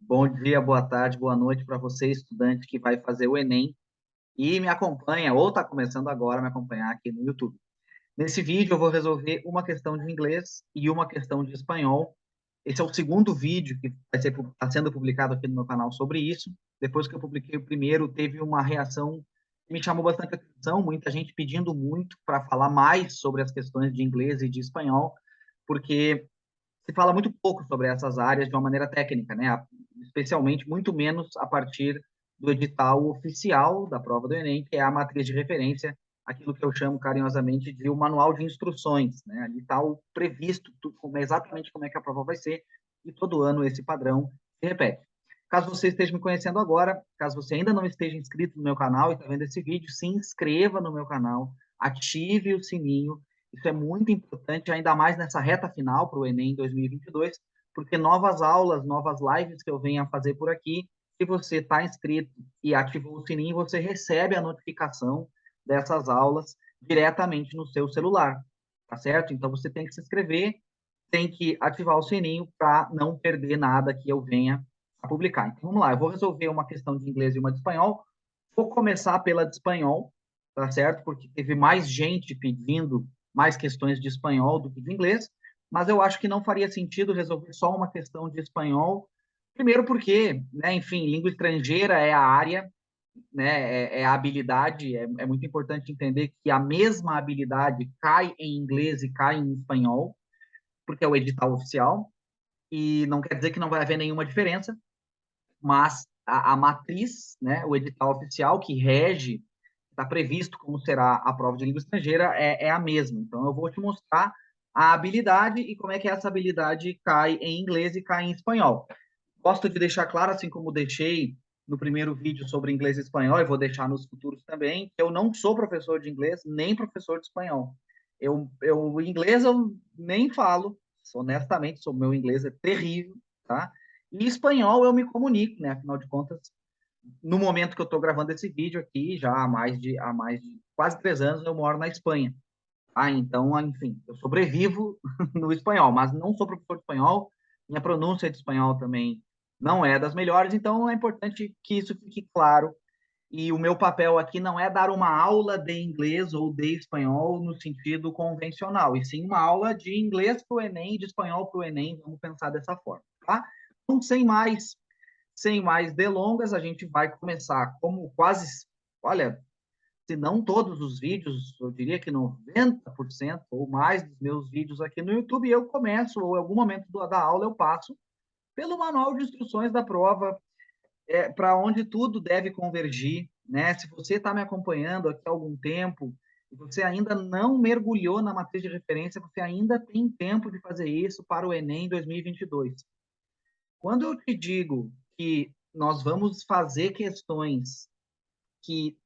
Bom dia, boa tarde, boa noite para você, estudante que vai fazer o Enem e me acompanha, ou está começando agora a me acompanhar aqui no YouTube. Nesse vídeo eu vou resolver uma questão de inglês e uma questão de espanhol. Esse é o segundo vídeo que está sendo publicado aqui no meu canal sobre isso. Depois que eu publiquei o primeiro, teve uma reação que me chamou bastante atenção, muita gente pedindo muito para falar mais sobre as questões de inglês e de espanhol, porque se fala muito pouco sobre essas áreas de uma maneira técnica, né? Especialmente muito menos a partir do edital oficial da prova do Enem, que é a matriz de referência, aquilo que eu chamo carinhosamente de o manual de instruções, né? Ali está previsto exatamente como é que a prova vai ser, e todo ano esse padrão se repete. Caso você esteja me conhecendo agora, caso você ainda não esteja inscrito no meu canal e está vendo esse vídeo, se inscreva no meu canal, ative o sininho. Isso é muito importante, ainda mais nessa reta final para o Enem 2022, porque novas aulas, novas lives que eu venho a fazer por aqui, se você está inscrito e ativou o sininho, você recebe a notificação dessas aulas diretamente no seu celular, tá certo? Então você tem que se inscrever, tem que ativar o sininho para não perder nada que eu venha a publicar. Então vamos lá, eu vou resolver uma questão de inglês e uma de espanhol. Vou começar pela de espanhol, tá certo? Porque teve mais gente pedindo mais questões de espanhol do que de inglês, mas eu acho que não faria sentido resolver só uma questão de espanhol. Primeiro porque, né, enfim, língua estrangeira é a área, né, é a habilidade, é muito importante entender que a mesma habilidade cai em inglês e cai em espanhol, porque é o edital oficial, e não quer dizer que não vai haver nenhuma diferença, mas a matriz, né, o edital oficial que rege, está previsto como será a prova de língua estrangeira, é a mesma. Então, eu vou te mostrar a habilidade e como é que essa habilidade cai em inglês e cai em espanhol. Gosto de deixar claro, assim como deixei no primeiro vídeo sobre inglês e espanhol, e vou deixar nos futuros também, que eu não sou professor de inglês, nem professor de espanhol. Inglês eu nem falo, honestamente, meu inglês é terrível, tá? E espanhol eu me comunico, né? Afinal de contas, no momento que eu estou gravando esse vídeo aqui, já há mais de quase 3 anos, eu moro na Espanha. Então, enfim, eu sobrevivo no espanhol, mas não sou professor de espanhol, minha pronúncia de espanhol também não é das melhores, então é importante que isso fique claro. E o meu papel aqui não é dar uma aula de inglês ou de espanhol no sentido convencional, e sim uma aula de inglês para o Enem, de espanhol para o Enem, vamos pensar dessa forma, tá? Então, sem mais delongas, a gente vai começar como quase, olha, se não todos os vídeos, eu diria que 90% ou mais dos meus vídeos aqui no YouTube, eu começo, ou em algum momento da aula eu passo, pelo manual de instruções da prova, para onde tudo deve convergir, né? Se você está me acompanhando aqui há algum tempo, e você ainda não mergulhou na matriz de referência, você ainda tem tempo de fazer isso para o Enem 2022. Quando eu te digo que nós vamos fazer questões que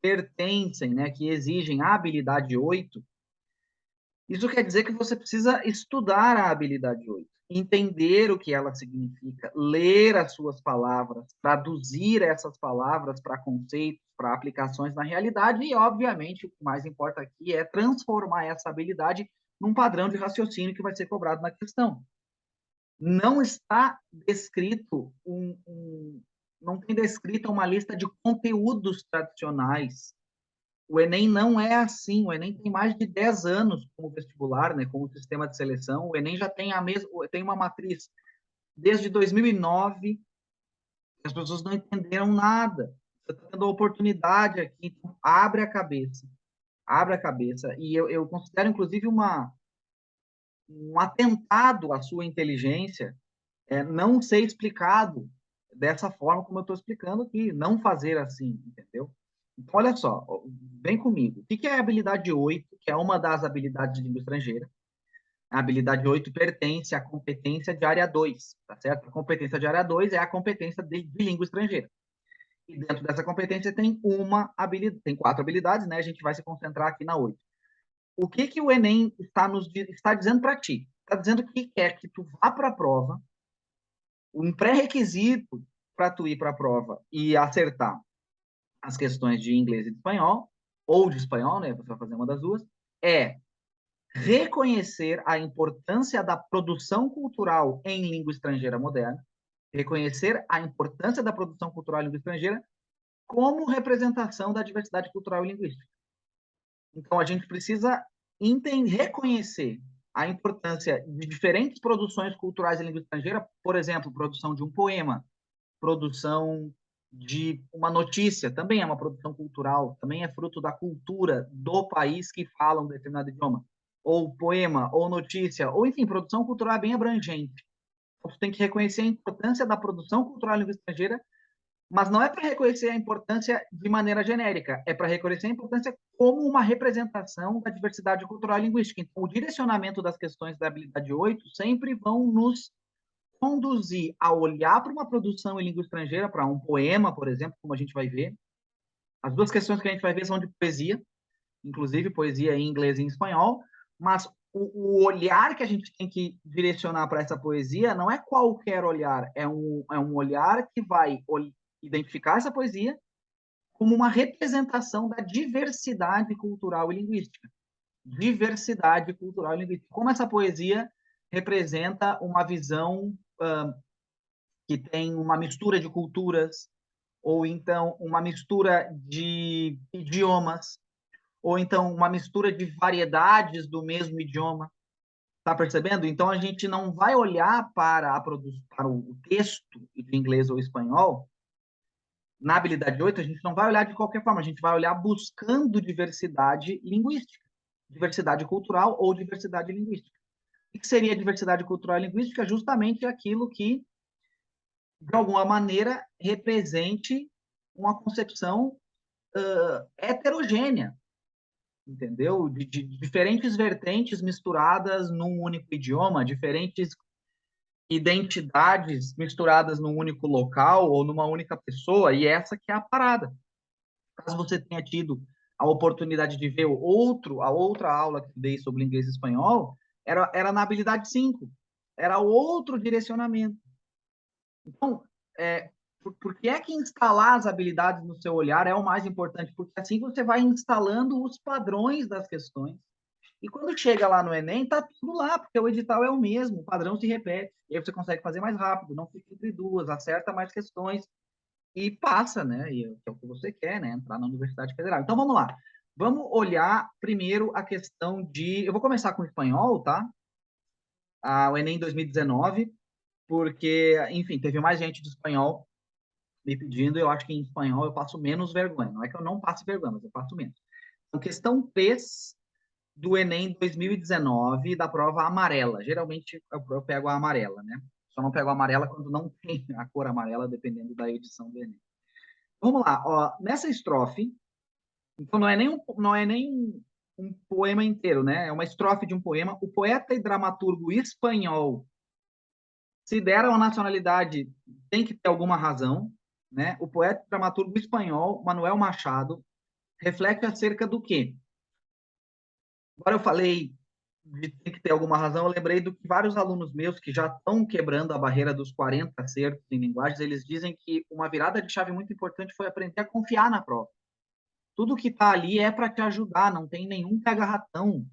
pertencem, né, que exigem a habilidade 8, isso quer dizer que você precisa estudar a habilidade 8, entender o que ela significa, ler as suas palavras, traduzir essas palavras para conceitos, para aplicações na realidade e, obviamente, o que mais importa aqui é transformar essa habilidade num padrão de raciocínio que vai ser cobrado na questão. Não está descrito não tem descrita uma lista de conteúdos tradicionais. O Enem não é assim. O Enem tem mais de 10 anos como vestibular, né, como sistema de seleção. O Enem já tem uma matriz desde 2009. As pessoas não entenderam nada. Você está tendo a oportunidade aqui, então abre a cabeça. Abre a cabeça. E eu considero, inclusive, um atentado à sua inteligência não ser explicado dessa forma como eu estou explicando aqui, não fazer assim, entendeu? Então, olha só, vem comigo. O que é a habilidade 8, que é uma das habilidades de língua estrangeira? A habilidade 8 pertence à competência de área 2, tá certo? A competência de área 2 é a competência de língua estrangeira. E dentro dessa competência tem 4 habilidades, né? A gente vai se concentrar aqui na 8. O que o Enem está dizendo para ti? Está dizendo que quer que tu vá para a prova. Um pré-requisito para tu ir para a prova e acertar as questões de inglês e de espanhol, ou de espanhol, né? Você vai fazer uma das duas, é reconhecer a importância da produção cultural em língua estrangeira moderna, Reconhecer a importância da produção cultural em língua estrangeira como representação da diversidade cultural e linguística. Então, a gente precisa reconhecer a importância de diferentes produções culturais em língua estrangeira, por exemplo, produção de um poema, produção de uma notícia, também é uma produção cultural, também é fruto da cultura do país que fala um determinado idioma, ou poema, ou notícia, ou enfim, produção cultural é bem abrangente. Então, você tem que reconhecer a importância da produção cultural em língua estrangeira, mas não é para reconhecer a importância de maneira genérica, é para reconhecer a importância como uma representação da diversidade cultural e linguística. Então, o direcionamento das questões da habilidade 8 sempre vão nos conduzir a olhar para uma produção em língua estrangeira, para um poema, por exemplo, como a gente vai ver. As duas questões que a gente vai ver são de poesia, inclusive poesia em inglês e em espanhol, mas o olhar que a gente tem que direcionar para essa poesia não é qualquer olhar, é um olhar que vai identificar essa poesia como uma representação da diversidade cultural e linguística. Diversidade cultural e linguística. Como essa poesia representa uma visão que tem uma mistura de culturas, ou então uma mistura de idiomas, ou então uma mistura de variedades do mesmo idioma. Tá percebendo? Então a gente não vai olhar para o texto de inglês ou espanhol. Na habilidade 8, a gente não vai olhar de qualquer forma, a gente vai olhar buscando diversidade linguística, diversidade cultural ou diversidade linguística. O que seria diversidade cultural e linguística? Justamente aquilo que, de alguma maneira, represente uma concepção heterogênea, entendeu? De diferentes vertentes misturadas num único idioma, diferentes identidades misturadas num único local ou numa única pessoa, e essa que é a parada. Caso você tenha tido a oportunidade de ver a outra aula que eu dei sobre inglês e espanhol, era na habilidade 5, era outro direcionamento. Então, por que é que instalar as habilidades no seu olhar é o mais importante? Porque assim você vai instalando os padrões das questões. E quando chega lá no Enem, tá tudo lá, porque o edital é o mesmo, o padrão se repete. E aí você consegue fazer mais rápido, não fica entre duas, acerta mais questões e passa, né? E é o que você quer, né? Entrar na Universidade Federal. Então vamos lá. Vamos olhar primeiro a questão de. Eu vou começar com o espanhol, tá? O Enem 2019, porque, enfim, teve mais gente de espanhol me pedindo, eu acho que em espanhol eu passo menos vergonha. Não é que eu não passe vergonha, mas eu passo menos. Então, questão 3 do Enem 2019, da prova amarela. Geralmente eu pego a amarela, né? Só não pego a amarela quando não tem a cor amarela, dependendo da edição do Enem. Vamos lá, ó, nessa estrofe, então não é nem um poema inteiro, né? É uma estrofe de um poema. O poeta e dramaturgo espanhol se deram a nacionalidade, tem que ter alguma razão, né? O poeta e dramaturgo espanhol, Manuel Machado, reflete acerca do quê? Agora eu falei de ter que ter alguma razão, eu lembrei do que vários alunos meus que já estão quebrando a barreira dos 40 acertos em linguagens, eles dizem que uma virada de chave muito importante foi aprender a confiar na prova. Tudo que está ali é para te ajudar, não tem nenhum pega-ratão,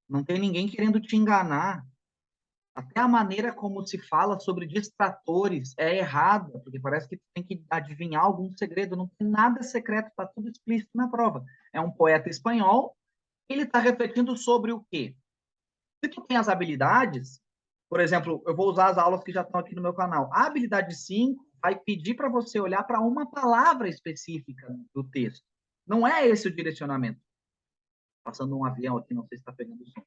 não tem ninguém querendo te enganar. Até a maneira como se fala sobre distratores é errada, porque parece que tem que adivinhar algum segredo, não tem nada secreto, está tudo explícito na prova. É um poeta espanhol, ele está refletindo sobre o quê? Se tu tem as habilidades, por exemplo, eu vou usar as aulas que já estão aqui no meu canal. A habilidade 5 vai pedir para você olhar para uma palavra específica do texto. Não é esse o direcionamento. Passando um avião aqui, não sei se está pegando o som,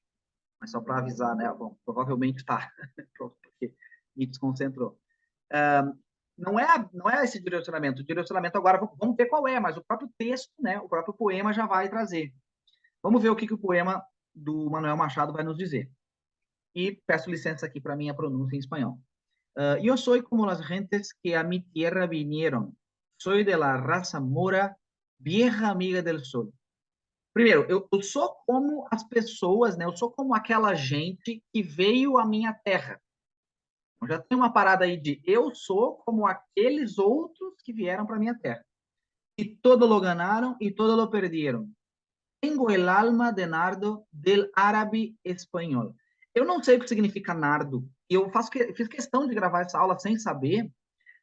mas só para avisar, né? Bom, provavelmente está, porque me desconcentrou. Não é esse direcionamento. O direcionamento agora, vamos ver qual é, mas o próprio texto, né? O próprio poema já vai trazer. Vamos ver o que o poema do Manuel Machado vai nos dizer. Y peço licencia aquí para mi pronuncia en español. Yo soy como las gentes que a mi tierra vinieron. Soy de la raza mora, vieja amiga del sol. Primeiro, eu sou como as pessoas, né? Eu sou como aquela gente que veio à minha terra. Então, já tem uma parada aí de eu sou como aqueles outros que vieram para minha terra. E todo lo ganaram e todo lo perdieron. Tengo el alma de nardo del árabe espanhol. Eu não sei o que significa nardo. E fiz questão de gravar essa aula sem saber,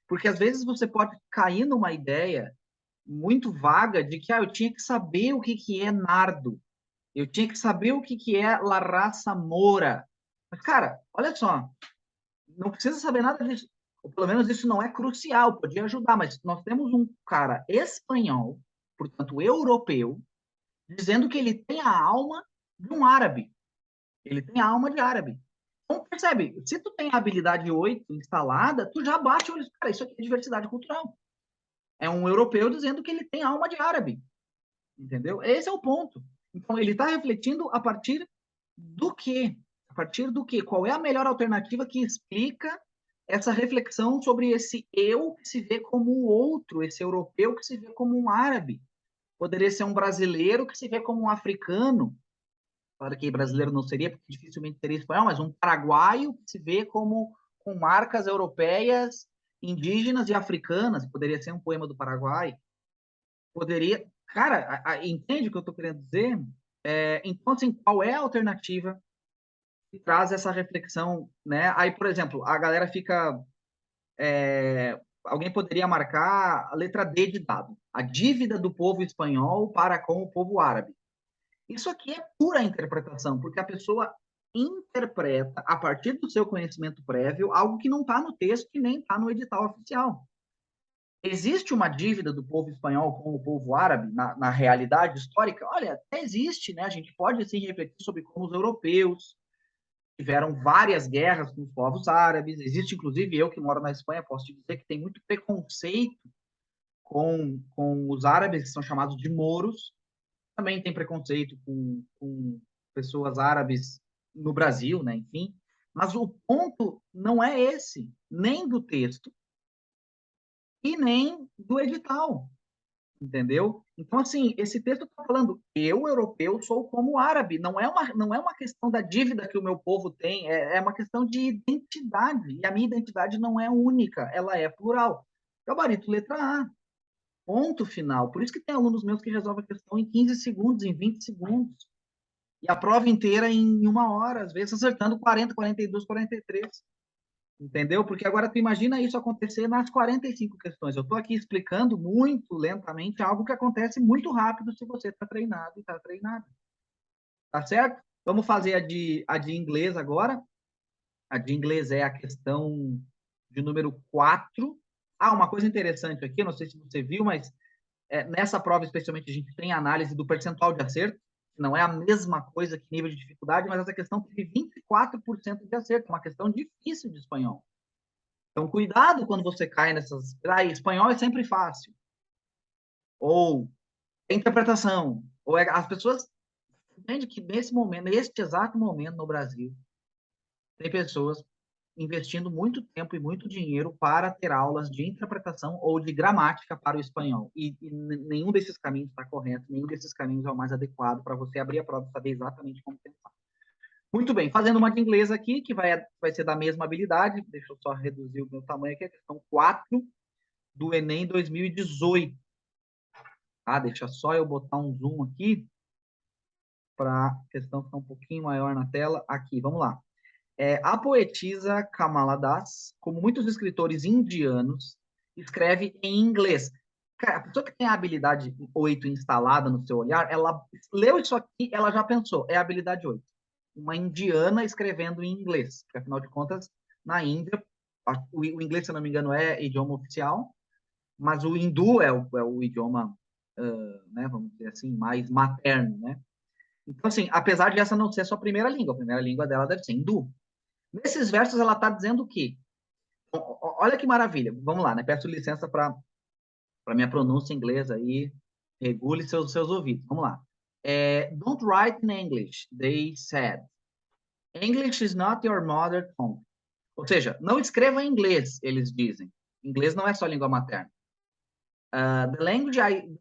Porque às vezes você pode cair numa ideia muito vaga de que eu tinha que saber o que, que é nardo, eu tinha que saber o que, que é la raça moura. Mas, cara, olha só, não precisa saber nada disso. Ou pelo menos isso não é crucial, podia ajudar, mas nós temos um cara espanhol, portanto europeu, dizendo que ele tem a alma de um árabe. Ele tem a alma de árabe. Então, percebe, se tu tem a habilidade 8 instalada, tu já bate o olho, cara, isso aqui é diversidade cultural. É um europeu dizendo que ele tem alma de árabe, entendeu? Esse é o ponto. Então, ele está refletindo a partir do quê? A partir do quê? Qual é a melhor alternativa que explica essa reflexão sobre esse eu que se vê como o outro, esse europeu que se vê como um árabe? Poderia ser um brasileiro que se vê como um africano. Claro que brasileiro não seria, porque dificilmente seria espanhol, mas um paraguaio que se vê como com marcas europeias, indígenas e africanas. Poderia ser um poema do Paraguai. Poderia. Cara, entende o que eu estou querendo dizer? Então, assim, qual é a alternativa que traz essa reflexão, né? Aí, por exemplo, a galera fica. Alguém poderia marcar a letra D de dado. A dívida do povo espanhol para com o povo árabe. Isso aqui é pura interpretação, porque a pessoa interpreta, a partir do seu conhecimento prévio, algo que não está no texto e nem está no edital oficial. Existe uma dívida do povo espanhol com o povo árabe na realidade histórica? Olha, até existe, né? A gente pode assim refletir sobre como os europeus tiveram várias guerras com os povos árabes. Existe, inclusive, eu que moro na Espanha, posso te dizer que tem muito preconceito com os árabes, que são chamados de moros. Também tem preconceito com pessoas árabes no Brasil, né? Enfim. Mas o ponto não é esse, nem do texto e nem do edital. Entendeu? Então, assim, esse texto está falando, eu, europeu, sou como árabe. Não é uma questão da dívida que o meu povo tem, é uma questão de identidade. E a minha identidade não é única, ela é plural. Gabarito letra A. Ponto final. Por isso que tem alunos meus que resolvem a questão em 15 segundos, em 20 segundos. E a prova inteira em 1 hora, às vezes acertando 40, 42, 43. Entendeu? Porque agora tu imagina isso acontecer nas 45 questões. Eu estou aqui explicando muito lentamente algo que acontece muito rápido se você está treinado e está treinado. Tá certo? Vamos fazer a de inglês agora. A de inglês é a questão de número 4. Uma coisa interessante aqui, não sei se você viu, mas nessa prova especialmente a gente tem análise do percentual de acerto. Não é a mesma coisa que nível de dificuldade, mas essa questão teve 24% de acerto. É uma questão difícil de espanhol. Então, cuidado quando você cai nessas. Espanhol é sempre fácil. Ou interpretação. As pessoas entendem que nesse momento, neste exato momento no Brasil, tem pessoas investindo muito tempo e muito dinheiro para ter aulas de interpretação ou de gramática para o espanhol. E nenhum desses caminhos está correto, nenhum desses caminhos é o mais adequado para você abrir a prova e saber exatamente como pensar. Muito bem, fazendo uma de inglês aqui, que vai ser da mesma habilidade, deixa eu só reduzir o meu tamanho aqui, a questão 4 do Enem 2018. Deixa só eu botar um zoom aqui para a questão ficar um pouquinho maior na tela. Aqui, vamos lá. A poetisa Kamala Das, como muitos escritores indianos, escreve em inglês. Cara, a pessoa que tem a habilidade 8 instalada no seu olhar, ela leu isso aqui, ela já pensou, é a habilidade 8. Uma indiana escrevendo em inglês, porque afinal de contas, na Índia, o inglês, se eu não me engano, é idioma oficial, mas o hindu é o idioma, né, vamos dizer assim, mais materno, né? Então, assim, apesar de essa não ser a sua primeira língua, a primeira língua dela deve ser hindu. Nesses versos ela está dizendo o quê? Olha que maravilha. Vamos lá, né? Peço licença para minha pronúncia inglesa aí. Regule seus ouvidos. Vamos lá. Don't write in English, they said. English is not your mother tongue. Ou seja, não escreva em inglês, eles dizem. Inglês não é só língua materna. The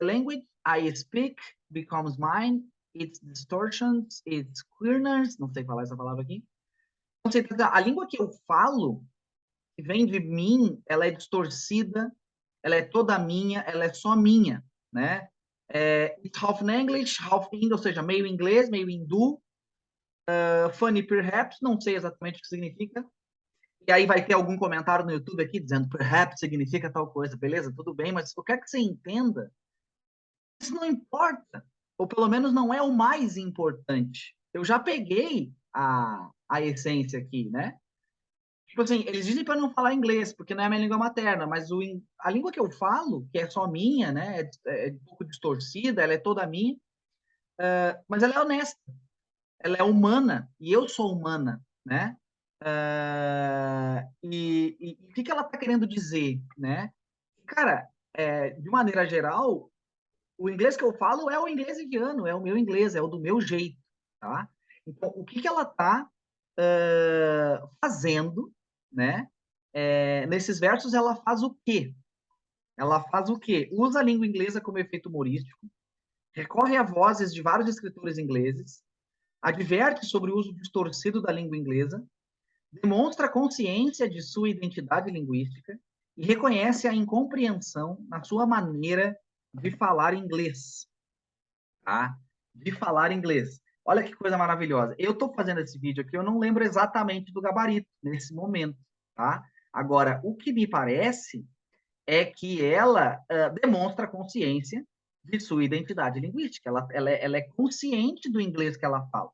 language I speak becomes mine. Its distortions, its queerness. Não sei falar essa palavra aqui. A língua que eu falo, que vem de mim, ela é distorcida, ela é toda minha, ela é só minha, né? It's half in English, half in, ou seja, meio inglês, meio hindu. Funny perhaps, não sei exatamente o que significa. E aí vai ter algum comentário no YouTube aqui dizendo perhaps significa tal coisa, beleza? Tudo bem, mas eu quero que você entenda, isso não importa, ou pelo menos não é o mais importante. Eu já peguei a essência aqui, né? Tipo assim, eles dizem para não falar inglês, porque não é a minha língua materna, mas a língua que eu falo, que é só minha, né? É um pouco distorcida, ela é toda minha, mas ela é honesta, ela é humana, e eu sou humana, né? E o que ela está querendo dizer, né? Cara, de maneira geral, o inglês que eu falo é o inglês indiano, é o meu inglês, é o do meu jeito, tá? Então, o que ela está fazendo, né? Nesses versos, ela faz o quê? Ela faz o quê? Usa a língua inglesa como efeito humorístico, recorre a vozes de vários escritores ingleses, adverte sobre o uso distorcido da língua inglesa, demonstra consciência de sua identidade linguística e reconhece a incompreensão na sua maneira de falar inglês, tá? De falar inglês. Olha que coisa maravilhosa. Eu estou fazendo esse vídeo aqui, eu não lembro exatamente do gabarito nesse momento, tá? Agora, o que me parece é que ela demonstra consciência de sua identidade linguística. Ela é consciente do inglês que ela fala,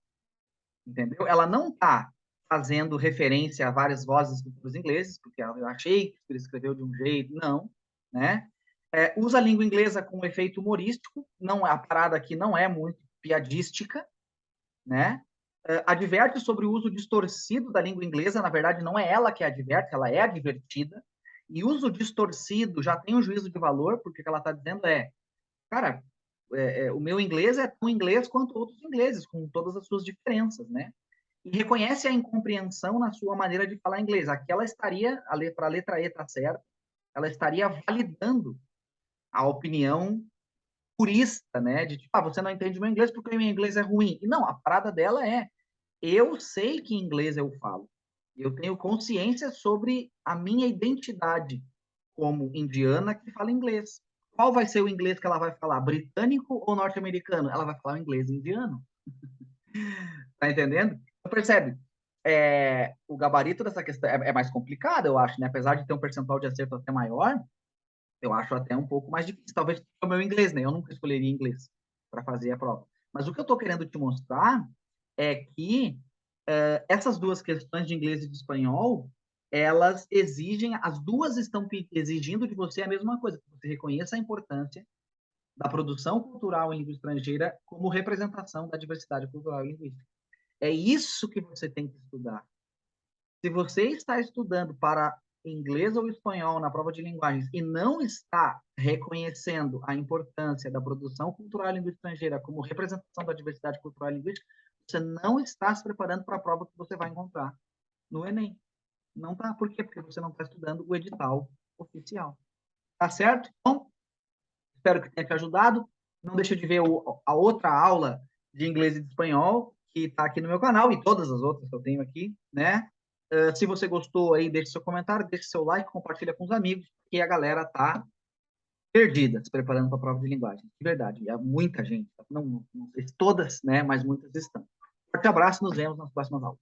entendeu? Ela não está fazendo referência a várias vozes dos ingleses, porque eu achei que ele escreveu de um jeito, não, né? Usa a língua inglesa com efeito humorístico, não, a parada aqui não é muito piadística, né? Adverte sobre o uso distorcido da língua inglesa, na verdade não é ela que adverte, ela é advertida, e uso distorcido já tem um juízo de valor, porque o que ela está dizendo cara, o meu inglês é tão inglês quanto outros ingleses, com todas as suas diferenças, né? E reconhece a incompreensão na sua maneira de falar inglês. Aqui ela estaria, para a letra E tá certo, ela estaria validando a opinião purista, né? De tipo, você não entende meu inglês porque o meu inglês é ruim. E não, a parada dela eu sei que inglês eu falo. Eu tenho consciência sobre a minha identidade como indiana que fala inglês. Qual vai ser o inglês que ela vai falar? Britânico ou norte-americano? Ela vai falar o inglês indiano. Tá entendendo? Então, percebe? O gabarito dessa questão é mais complicado, eu acho, né? Apesar de ter um percentual de acerto até maior, eu acho até um pouco mais difícil. Talvez o meu inglês, né? Eu nunca escolheria inglês para fazer a prova. Mas o que eu estou querendo te mostrar é que essas duas questões de inglês e de espanhol, elas exigem, as duas estão exigindo de você a mesma coisa, que você reconheça a importância da produção cultural em língua estrangeira como representação da diversidade cultural e linguística. É isso que você tem que estudar. Se você está estudando para inglês ou espanhol na prova de linguagens e não está reconhecendo a importância da produção cultural em língua estrangeira como representação da diversidade cultural e linguística, você não está se preparando para a prova que você vai encontrar no Enem. Não está. Por quê? Porque você não está estudando o edital oficial. Tá certo? Então, espero que tenha te ajudado. Não deixe de ver a outra aula de inglês e de espanhol que está aqui no meu canal e todas as outras que eu tenho aqui, né? Se você gostou aí, deixe seu comentário, deixe seu like, compartilha com os amigos, porque a galera tá perdida se preparando para a prova de linguagem. De verdade, há muita gente, não sei se todas, né, mas muitas estão. Forte abraço, nos vemos nas próximas aulas.